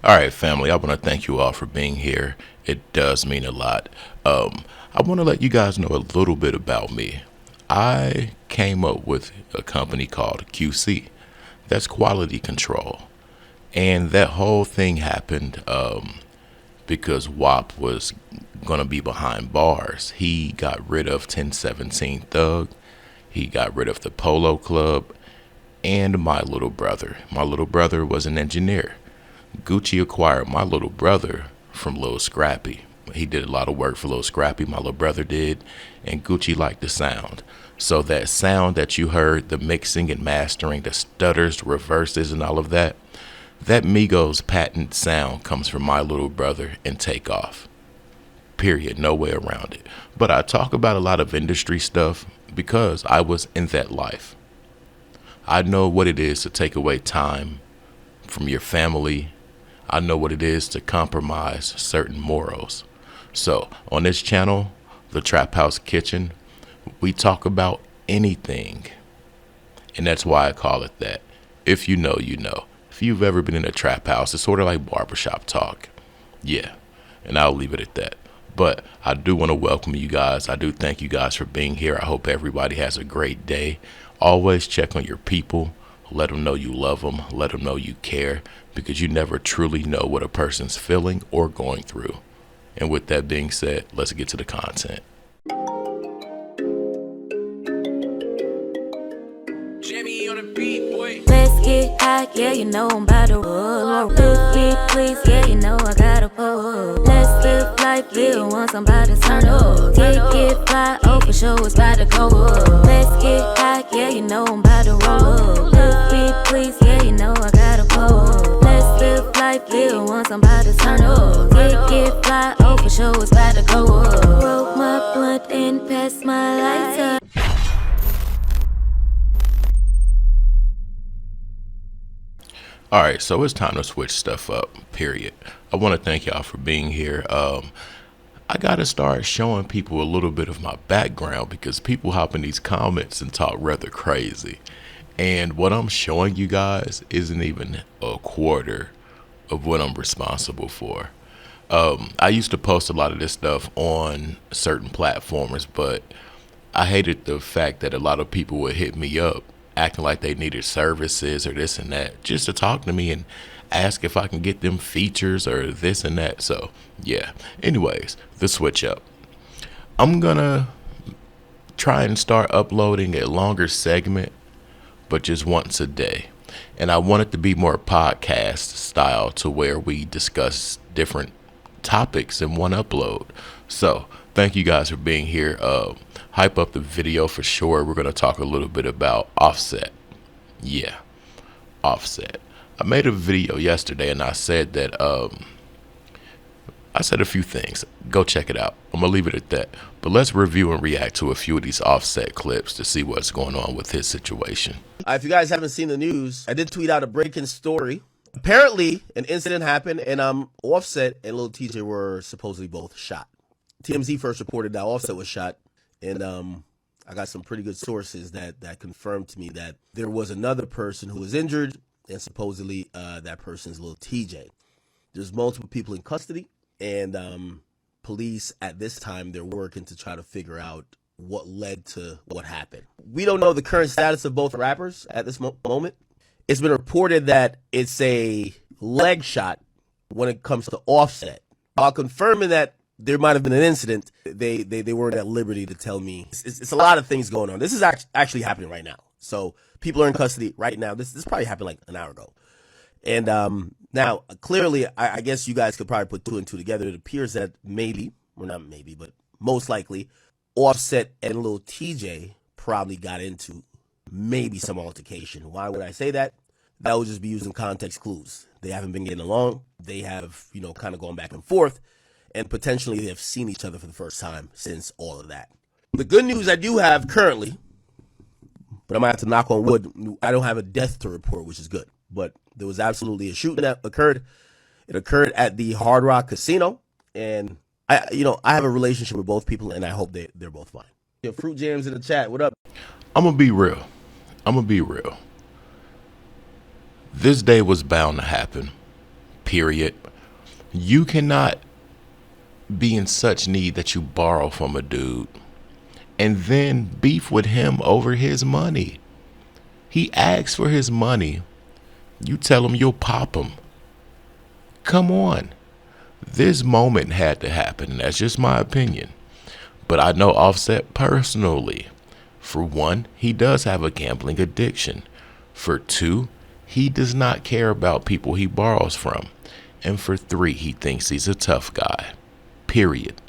All right, family, I want to thank you all for being here. It does mean a lot. I want to let you guys know a little bit about me. I came up with a company called QC. That's quality control. And that whole thing happened because WAP was going to be behind bars. He got rid of 1017 Thug. He got rid of the Polo Club and my little brother. My little brother was an engineer. Gucci acquired my little brother from Lil Scrappy. He did a lot of work for Lil Scrappy, my little brother did, and Gucci liked the sound. So that sound that you heard, the mixing and mastering, the stutters, the reverses, and all of that, that Migos patent sound comes from my little brother and Takeoff. Period. No way around it. But I talk about a lot of industry stuff because I was in that life. I know what it is to take away time from your family. I know what it is to compromise certain morals. So on this channel, the Trap House Kitchen, we talk about anything. And that's why I call it that. If you know, you know. If you've ever been in a trap house, it's sort of like barbershop talk. Yeah, and I'll leave it at that. But I do want to welcome you guys. I do thank you guys for being here. I hope everybody has a great day. Always check on your people. Let them know you love them. Let them know you care, because you never truly know what a person's feeling or going through. And with that being said, let's get to the content. Jimmy on the beat, boy. Let's get high, yeah, you know I'm about to roll. Let's get please, yeah, you know I gotta pull. Let's live life, live once I'm about to turn up. Get fly, oh for sure it's about to go up. Let's get high, yeah, you know I'm about to roll. Let's get please, yeah, you know I gotta pull. Let's live life, live once I'm about to turn up. Get fly, oh for sure it's about to go up. Roll my blunt and pass my lighter. All right, so it's time to switch stuff up, period. I want to thank y'all for being here. I got to start showing people a little bit of my background because people hop in these comments and talk rather crazy. And what I'm showing you guys isn't even a quarter of what I'm responsible for. I used to post a lot of this stuff on certain platforms, but I hated the fact that a lot of people would hit me up acting like they needed services or this and that just to talk to me and ask if I can get them features or this and that. So yeah, anyways, the switch up. I'm gonna try and start uploading a longer segment, but just once a day. And I want it to be more podcast style to where we discuss different topics in one upload. So thank you guys for being here. Hype up the video for sure. We're going to talk a little bit about Offset. Yeah, Offset. I made a video yesterday and I said that I said a few things. Go check it out. I'm going to leave it at that. But let's review and react to a few of these Offset clips to see what's going on with his situation. If you guys haven't seen the news, I did tweet out a breaking story. Apparently, an incident happened, and Offset and Lil Tjay were supposedly both shot. TMZ first reported that Offset was shot, and I got some pretty good sources that confirmed to me that there was another person who was injured, and supposedly that person's Lil Tjay. There's multiple people in custody, and police at this time, they're working to try to figure out what led to what happened. We don't know the current status of both rappers at this moment. It's been reported that it's a leg shot when it comes to Offset. While confirming that there might have been an incident, they weren't at liberty to tell me. It's a lot of things going on. This is actually happening right now. So people are in custody right now. This probably happened like an hour ago. And now, clearly, I guess you guys could probably put two and two together. It appears that maybe, or not maybe, but most likely, Offset and Lil Tjay probably got into maybe some altercation. Why would I say that? That would just be using context clues. They haven't been getting along. They have, kind of gone back and forth. And potentially they have seen each other for the first time since all of that. The good news I do have currently, but I'm going to have to knock on wood, I don't have a death to report, which is good. But there was absolutely a shooting that occurred. It occurred at the Hard Rock Casino. And, I have a relationship with both people, and I hope they're both fine. Yo, Fruit Jams in the chat, what up? I'm going to be real. This day was bound to happen. period. You cannot be in such need that you borrow from a dude and then beef with him over his money. He asks for his money. You tell him you'll pop him. Come on. This moment had to happen. That's just my opinion. But I know Offset personally. For one, he does have a gambling addiction. For two, he does not care about people he borrows from. And for three, he thinks he's a tough guy. Period.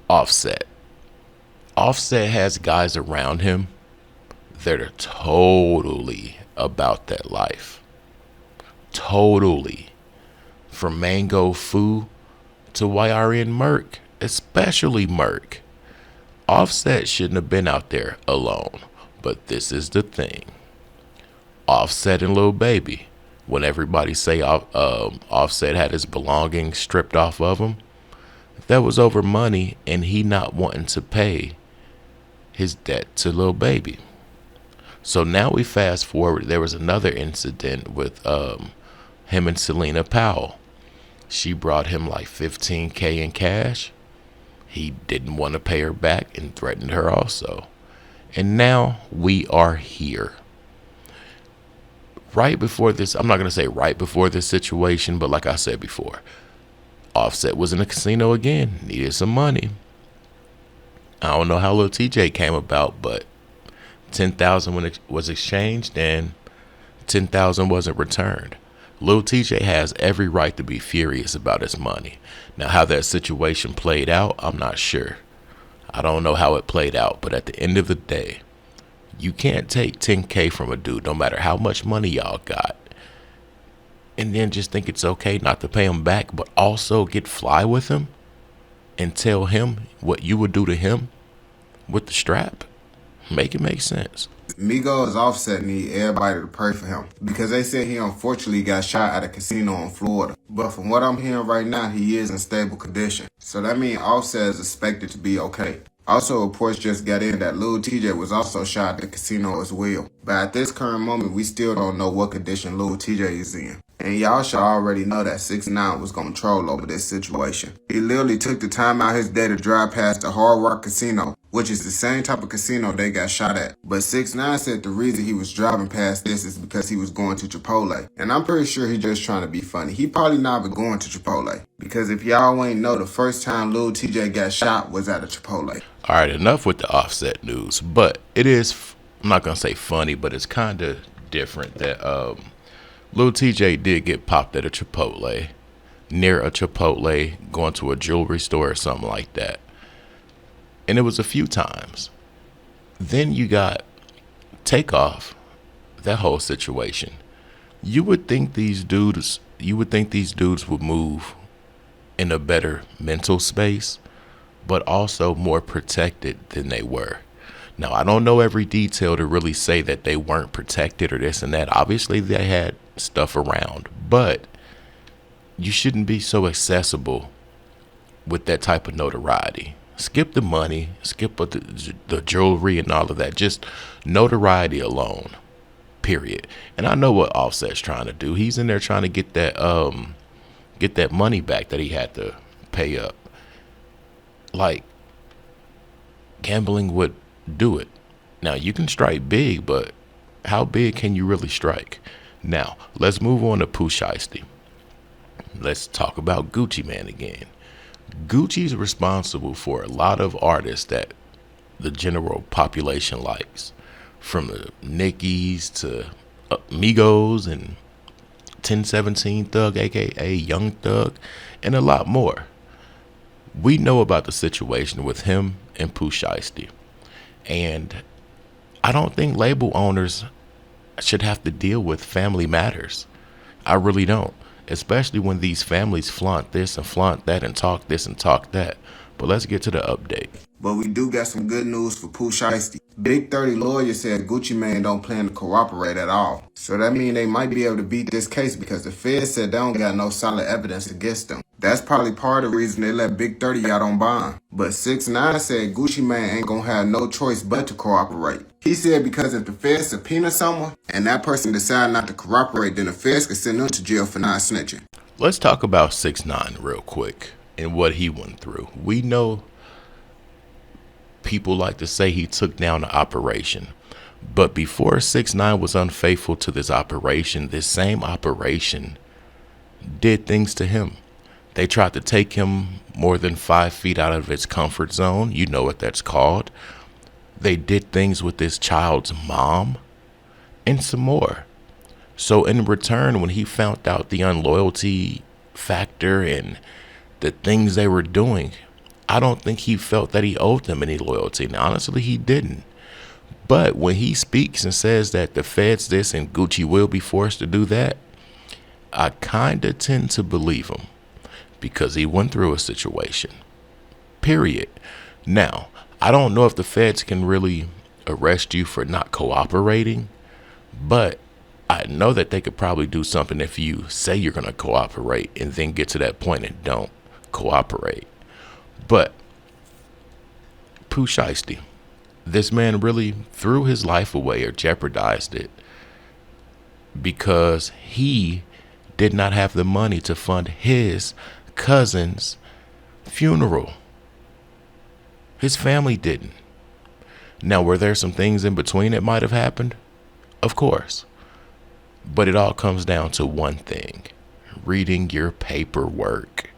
Offset. Offset has guys around him that are totally about that life. Totally. From Mango Pooh to YRN Merc, especially Merc. Offset shouldn't have been out there alone. But this is the thing. Offset and Lil Baby. When everybody say Offset had his belongings stripped off of him, that was over money and he not wanting to pay his debt to Lil Baby. So now we fast forward. There was another incident with him and Selena Powell. She brought him like $15K in cash. He didn't want to pay her back and threatened her also. And now we are here. Right before this, I'm not going to say right before this situation, but like I said before, Offset was in a casino again, needed some money. I don't know how Lil Tjay came about, but $10,000 was exchanged and $10,000 wasn't returned. Lil Tjay has every right to be furious about his money. Now, how that situation played out, I'm not sure. I don't know how it played out, but at the end of the day, you can't take $10K from a dude, no matter how much money y'all got, and then just think it's okay not to pay him back, but also get fly with him and tell him what you would do to him with the strap. Make it make sense. Migos Offset need everybody to pray for him because they said he unfortunately got shot at a casino in Florida. But from what I'm hearing right now, he is in stable condition. So that means Offset is expected to be okay. Also, reports just got in that Lil Tjay was also shot at the casino as well. But at this current moment, we still don't know what condition Lil Tjay is in. And y'all should already know that 6ix9ine was gonna troll over this situation. He literally took the time out his day to drive past the Hard Rock Casino, which is the same type of casino they got shot at. But 6ix9ine said the reason he was driving past this is because he was going to Chipotle. And I'm pretty sure he just trying to be funny. He probably not even going to Chipotle. Because if y'all ain't know, the first time Lil Tjay got shot was at a Chipotle. All right, enough with the Offset news. But it is, I'm not going to say funny, but it's kind of different that Lil Tjay did get popped at a Chipotle, near a Chipotle, going to a jewelry store or something like that. And it was a few times. Then you got Takeoff, that whole situation. You would think these dudes would move in a better mental space, but also more protected than they were. Now, I don't know every detail to really say that they weren't protected or this and that. Obviously, they had stuff around, but you shouldn't be so accessible with that type of notoriety. Skip the money, skip the jewelry and all of that. Just notoriety alone, period. And I know what Offset's trying to do. He's in there trying to get that money back that he had to pay up. Like, gambling would do it. Now, you can strike big, but how big can you really strike? Now, let's move on to Pooh Shiesty. Let's talk about Gucci Mane again. Gucci's responsible for a lot of artists that the general population likes, from the Nickies to Migos and 1017 Thug, aka Young Thug, and a lot more. We know about the situation with him and Pooh Shiesty, and I don't think label owners should have to deal with family matters. I really don't. Especially when these families flaunt this and flaunt that and talk this and talk that. But let's get to the update. But we do got some good news for Pooh Shiesty. Big 30 lawyer said Gucci Mane don't plan to cooperate at all. So that means they might be able to beat this case because the Fed said they don't got no solid evidence against them. That's probably part of the reason they let Big 30 out on bond. But 6ix9ine said Gucci Mane ain't gonna have no choice but to cooperate. He said because if the feds subpoena someone and that person decide not to cooperate, then the feds can send them to jail for not snitching. Let's talk about 6ix9ine real quick and what he went through. We know people like to say he took down the operation. But before 6ix9ine was unfaithful to this operation, this same operation did things to him. They tried to take him more than 5 feet out of his comfort zone. You know what that's called. They did things with this child's mom and some more. So in return, when he found out the unloyalty factor and the things they were doing, I don't think he felt that he owed them any loyalty. And honestly, he didn't. But when he speaks and says that the feds this and Gucci will be forced to do that, I kind of tend to believe him because he went through a situation, period. Now, I don't know if the feds can really arrest you for not cooperating, but I know that they could probably do something if you say you're going to cooperate and then get to that point and don't cooperate. But Pooh Shiesty, this man really threw his life away or jeopardized it because he did not have the money to fund his cousin's funeral. His family didn't. Now, were there some things in between that might have happened? Of course. But it all comes down to one thing: reading your paperwork.